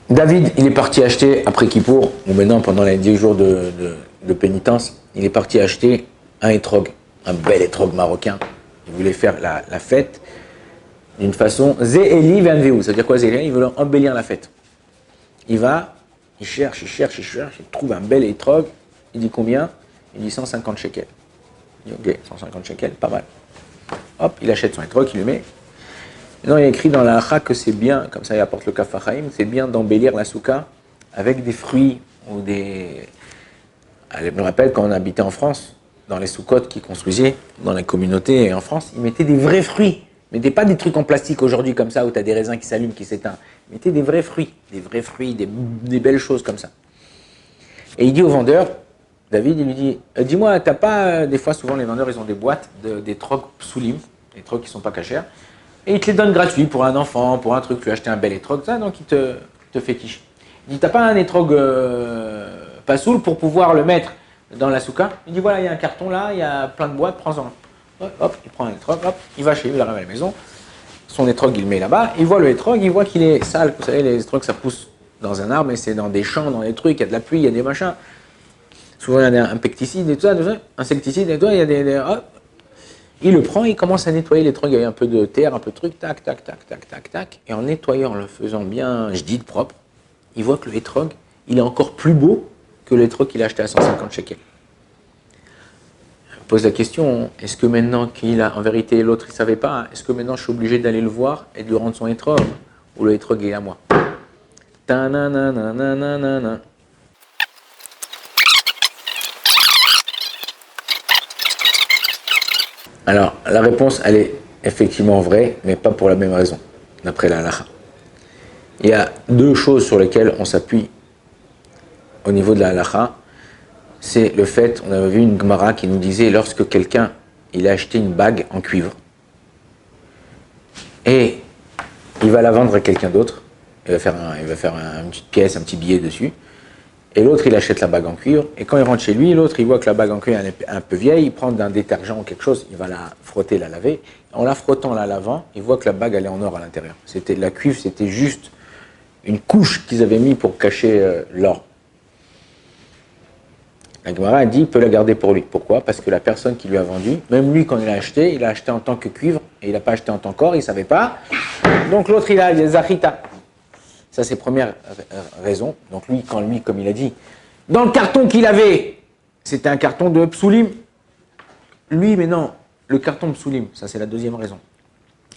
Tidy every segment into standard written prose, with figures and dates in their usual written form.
David, il est parti acheter, après Kippour, ou maintenant pendant les 10 jours de pénitence, il est parti acheter un étrog, un bel étrog marocain. Il voulait faire la fête d'une façon Zéeli Vanvéou. Ça veut dire quoi Zéeli? Il veut embellir la fête. Il va, il cherche, il trouve un bel étrog. Il dit combien? Il dit 150 shekels. Il dit ok, 150 shekels, pas mal. Hop, il achète son étrog, il le met. Non, il y a écrit dans la halakha que c'est bien, comme ça il apporte le Kaf HaChaim, c'est bien d'embellir la souka avec des fruits ou des... Je me rappelle quand on habitait en France, dans les soukottes qu'ils construisaient, dans la communauté en France, ils mettaient des vrais fruits. Ils mettaient pas des trucs en plastique aujourd'hui comme ça où tu as des raisins qui s'allument, qui s'éteignent. Ils mettaient des vrais fruits, des belles choses comme ça. Et il dit au vendeur, David, il lui dit, dis-moi, t'as pas, des fois souvent les vendeurs ils ont des boîtes, des trocs psoulim, des trocs qui sont pas cachers. Et il te les donne gratuits pour un enfant, pour un truc, tu veux acheter un bel étrog, ça, donc il te fait quiche. Il dit, t'as pas un étrog pasoul pour pouvoir le mettre dans la souka? Il dit, voilà, il y a un carton là, il y a plein de boîtes, prends-en. Hop, il prend un étrog, hop, il va chez lui, il arrive à la maison, son étrog, il le met là-bas, il voit le étrog, il voit qu'il est sale. Vous savez, les étrogs, ça pousse dans un arbre, mais c'est dans des champs, dans des trucs, il y a de la pluie, il y a des machins. Souvent, il y a un pesticides et tout ça, insecticides et tout ça, il y a des hop. Il le prend, il commence à nettoyer l'étrog, il y a un peu de terre, un peu de truc, tac, tac, tac, tac, tac, tac. Et en nettoyant, en le faisant bien, je dis propre, il voit que le étrog, il est encore plus beau que l'étrog qu'il a acheté à 150 shekels. Je pose la question, est-ce que maintenant qu'il a, en vérité, l'autre il ne savait pas, est-ce que maintenant je suis obligé d'aller le voir et de lui rendre son étrog? Ou le étrog est à moi? Ta-na-na-na-na-na-na. Alors, la réponse, elle est effectivement vraie, mais pas pour la même raison, d'après la halakha. Il y a deux choses sur lesquelles on s'appuie au niveau de la halakha. C'est le fait, on avait vu une Gemara qui nous disait, lorsque quelqu'un, il a acheté une bague en cuivre, et il va la vendre à quelqu'un d'autre, il va faire une petite pièce, un petit billet dessus, et l'autre, il achète la bague en cuivre, et quand il rentre chez lui, l'autre, il voit que la bague en cuivre est un peu vieille, il prend un détergent ou quelque chose, il va la frotter, la laver. En la frottant, la lavant, il voit que la bague, elle est en or à l'intérieur. La cuivre, c'était juste une couche qu'ils avaient mis pour cacher l'or. La Gemara a dit, il peut la garder pour lui. Pourquoi? Parce que la personne qui lui a vendu, même lui, quand il a acheté en tant que cuivre, et il n'a pas acheté en tant qu'or, il ne savait pas. Donc l'autre, il a des zachita. Ça, c'est première raison. Donc lui, comme il a dit, dans le carton qu'il avait, c'était un carton de psoulim. Lui, mais non, le carton psoulim, ça c'est la deuxième raison.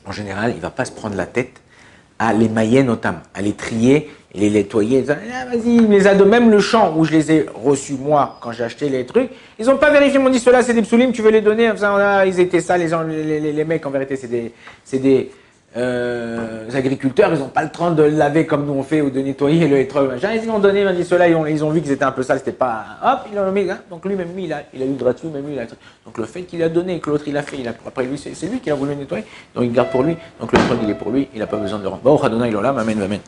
En général, il ne va pas se prendre la tête à les mailler notamment, à les trier et les nettoyer. Ah, vas-y, il les a de même le champ où je les ai reçus moi quand j'ai acheté les trucs. Ils n'ont pas vérifié, ils m'ont dit ceux-là c'est des psoulim, tu veux les donner? Enfin, ils étaient ça, les mecs en vérité c'est des agriculteurs, ils n'ont pas le temps de le laver comme nous on fait ou de nettoyer le étrog. Ils l'ont donné, ils m'ont dit ceux-là, ils ont vu qu'ils étaient un peu sales, c'était pas. Hop, ils l'ont mis. Hein. Donc lui, même lui, il a eu gratuit, même lui, il a. Donc le fait qu'il a donné et que l'autre il a fait, après lui, c'est lui qui a voulu nettoyer, donc il garde pour lui. Donc le étrog il est pour lui, il n'a pas besoin de le rendre. Bon, Adonai Lolam, amen, amen.